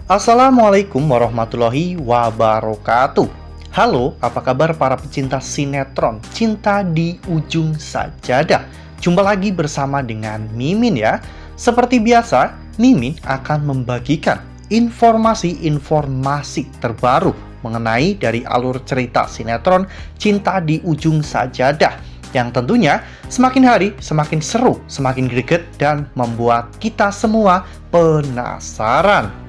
Assalamualaikum warahmatullahi wabarakatuh. Halo, apa kabar para pecinta sinetron Cinta di Ujung Sajadah? Jumpa lagi bersama dengan Mimin ya. Seperti biasa, Mimin akan membagikan informasi-informasi terbaru mengenai dari alur cerita sinetron Cinta di Ujung Sajadah, yang tentunya semakin hari semakin seru, semakin greget, dan membuat kita semua penasaran.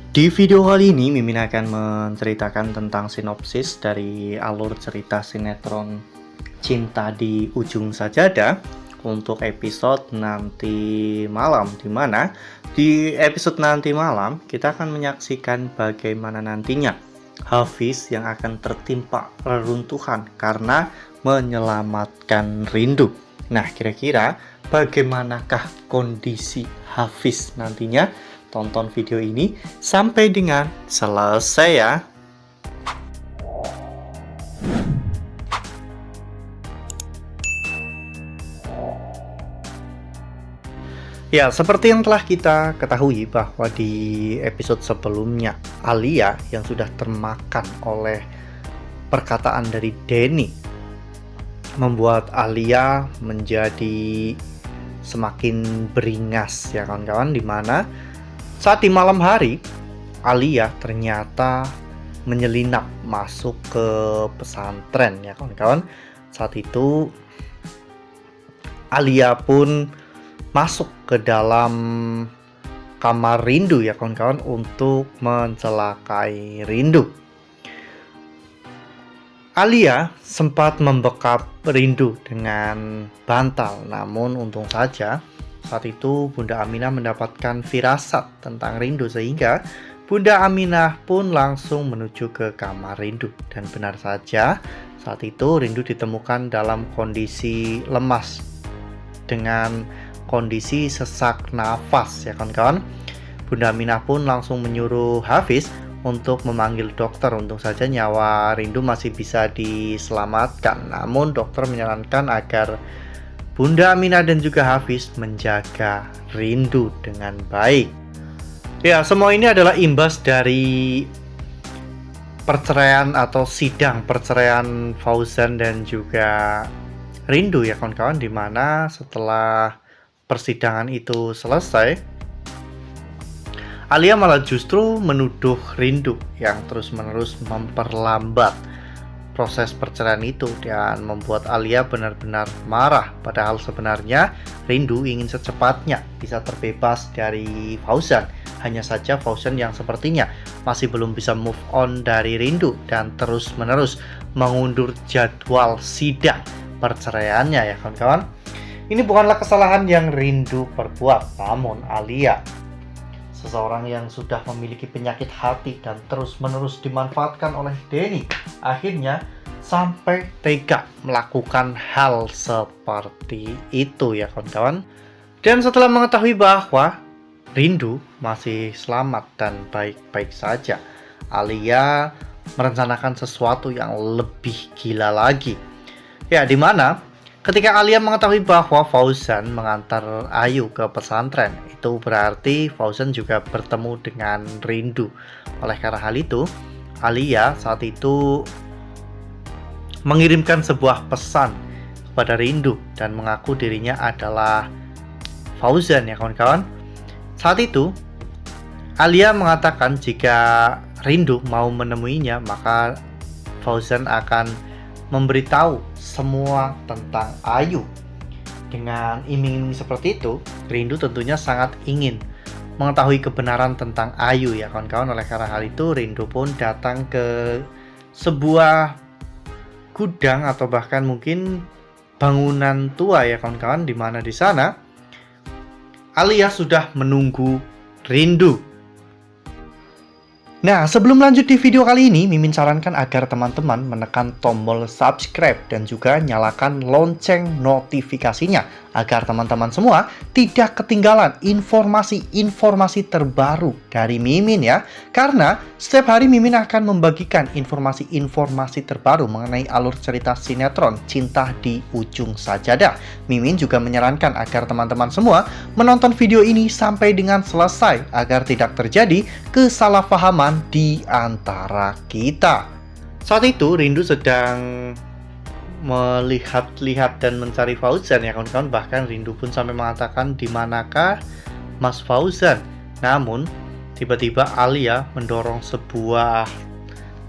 Di video kali ini, Mimin akan menceritakan tentang sinopsis dari alur cerita sinetron Cinta di Ujung Sajadah untuk episode nanti malam, dimana di episode nanti malam kita akan menyaksikan bagaimana nantinya Hafiz yang akan tertimpa reruntuhan karena menyelamatkan Rindu. Nah, kira-kira bagaimanakah kondisi Hafiz nantinya? Tonton video ini sampai dengan selesai ya. Ya, seperti yang telah kita ketahui bahwa di episode sebelumnya, Alia yang sudah termakan oleh perkataan dari Denny membuat Alia menjadi semakin beringas ya kawan-kawan, dimana saat di malam hari, Alia ternyata menyelinap masuk ke pesantren ya kawan-kawan. Saat itu Alia pun masuk ke dalam kamar Rindu ya kawan-kawan untuk mencelakai Rindu. Alia sempat membekap Rindu dengan bantal, namun untung saja saat itu Bunda Aminah mendapatkan firasat tentang Rindu, sehingga Bunda Aminah pun langsung menuju ke kamar Rindu. Dan benar saja, saat itu Rindu ditemukan dalam kondisi lemas dengan kondisi sesak nafas ya kawan-kawan. Bunda Aminah pun langsung menyuruh Hafiz untuk memanggil dokter. Untung saja nyawa Rindu masih bisa diselamatkan, namun dokter menyarankan agar Bunda Aminah dan juga Hafiz menjaga Rindu dengan baik. Ya, semua ini adalah imbas dari perceraian atau sidang perceraian Fauzan dan juga Rindu ya kawan-kawan, dimana setelah persidangan itu selesai, Alia malah justru menuduh Rindu yang terus-menerus memperlambat proses perceraian itu dan membuat Alia benar-benar marah. Padahal sebenarnya Rindu ingin secepatnya bisa terbebas dari Fauzan. Hanya saja Fauzan yang sepertinya masih belum bisa move on dari Rindu dan terus-menerus mengundur jadwal sidang perceraiannya ya kawan-kawan. Ini bukanlah kesalahan yang Rindu perbuat, namun Alia, seseorang yang sudah memiliki penyakit hati dan terus-menerus dimanfaatkan oleh Denny, akhirnya sampai tega melakukan hal seperti itu ya kawan-kawan. Dan setelah mengetahui bahwa Rindu masih selamat dan baik-baik saja, Alia merencanakan sesuatu yang lebih gila lagi. Ya, dimana ketika Alia mengetahui bahwa Fauzan mengantar Ayu ke pesantren, itu berarti Fauzan juga bertemu dengan Rindu. Oleh karena hal itu, Alia saat itu mengirimkan sebuah pesan kepada Rindu dan mengaku dirinya adalah Fauzan ya kawan-kawan. Saat itu, Alia mengatakan jika Rindu mau menemuinya, maka Fauzan akan memberitahu semua tentang Ayu. Dengan iming-iming seperti itu, Rindu tentunya sangat ingin mengetahui kebenaran tentang Ayu ya kawan-kawan. Oleh karena hal itu, Rindu pun datang ke sebuah gudang atau bahkan mungkin bangunan tua ya kawan-kawan, di mana di sana Alia sudah menunggu Rindu. Nah, sebelum lanjut di video kali ini, Mimin sarankan agar teman-teman menekan tombol subscribe dan juga nyalakan lonceng notifikasinya agar teman-teman semua tidak ketinggalan informasi-informasi terbaru dari Mimin ya. Karena setiap hari Mimin akan membagikan informasi-informasi terbaru mengenai alur cerita sinetron Cinta di Ujung Sajadah. Mimin juga menyarankan agar teman-teman semua menonton video ini sampai dengan selesai agar tidak terjadi kesalahpahaman di antara kita. Saat itu Rindu sedang melihat-lihat dan mencari Fauzan ya kawan-kawan. Bahkan Rindu pun sampai mengatakan di manakah Mas Fauzan. Namun tiba-tiba Alia mendorong sebuah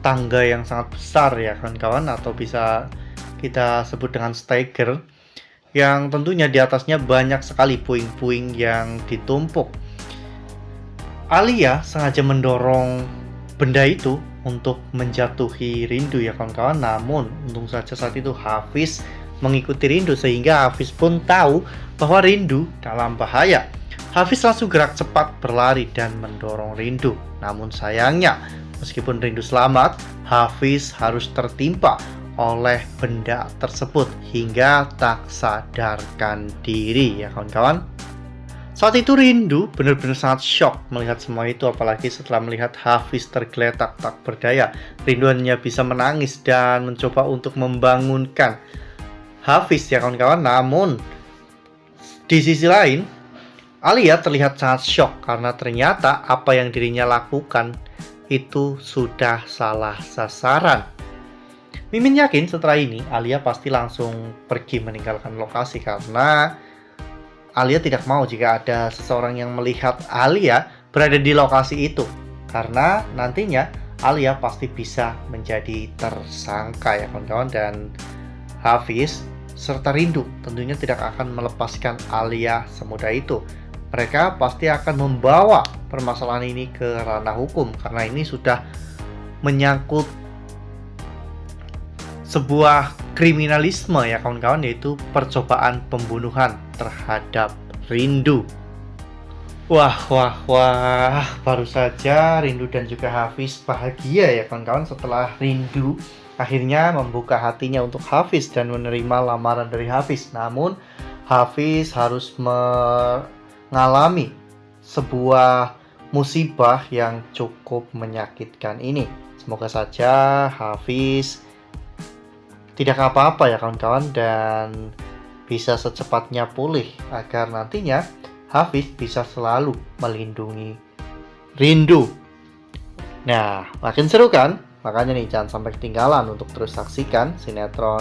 tangga yang sangat besar ya kawan-kawan, atau bisa kita sebut dengan steiger, yang tentunya di atasnya banyak sekali puing-puing yang ditumpuk. Alia sengaja mendorong benda itu untuk menjatuhi Rindu ya kawan-kawan. Namun untung saja saat itu Hafiz mengikuti Rindu, sehingga Hafiz pun tahu bahwa Rindu dalam bahaya. Hafiz langsung gerak cepat berlari dan mendorong Rindu. Namun sayangnya meskipun Rindu selamat, Hafiz harus tertimpa oleh benda tersebut hingga tak sadarkan diri ya kawan-kawan. Saat itu Rindu benar-benar sangat shock melihat semua itu, apalagi setelah melihat Hafiz tergeletak tak berdaya. Rindu hanya bisa menangis dan mencoba untuk membangunkan Hafiz ya kawan-kawan. Namun di sisi lain, Alia terlihat sangat shock karena ternyata apa yang dirinya lakukan itu sudah salah sasaran. Mimin yakin setelah ini Alia pasti langsung pergi meninggalkan lokasi, karena Alia tidak mau jika ada seseorang yang melihat Alia berada di lokasi itu, karena nantinya Alia pasti bisa menjadi tersangka ya kawan-kawan. Dan Hafiz serta Rindu tentunya tidak akan melepaskan Alia semudah itu. Mereka pasti akan membawa permasalahan ini ke ranah hukum, karena ini sudah menyangkut sebuah kriminalisme ya kawan-kawan, yaitu percobaan pembunuhan terhadap Rindu. Wah, baru saja Rindu dan juga Hafiz bahagia ya kawan-kawan setelah Rindu akhirnya membuka hatinya untuk Hafiz dan menerima lamaran dari Hafiz. Namun Hafiz harus mengalami sebuah musibah yang cukup menyakitkan ini. Semoga saja Hafiz tidak apa-apa ya kawan-kawan dan bisa secepatnya pulih, agar nantinya Hafiz bisa selalu melindungi Rindu. Nah, makin seru kan? Makanya nih jangan sampai ketinggalan untuk terus saksikan sinetron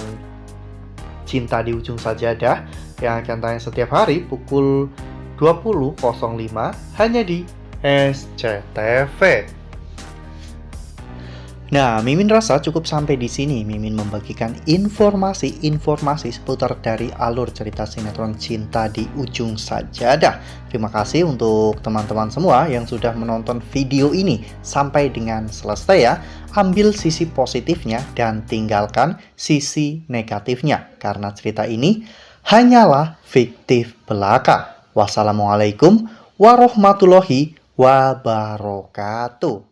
Cinta di Ujung Sajadah yang akan tayang setiap hari pukul 20.05 hanya di SCTV. Nah, Mimin rasa cukup sampai di sini. Mimin membagikan informasi-informasi seputar dari alur cerita sinetron Cinta di Ujung Sajadah. Terima kasih untuk teman-teman semua yang sudah menonton video ini sampai dengan selesai ya. Ambil sisi positifnya dan tinggalkan sisi negatifnya, karena cerita ini hanyalah fiktif belaka. Wassalamualaikum warahmatullahi wabarakatuh.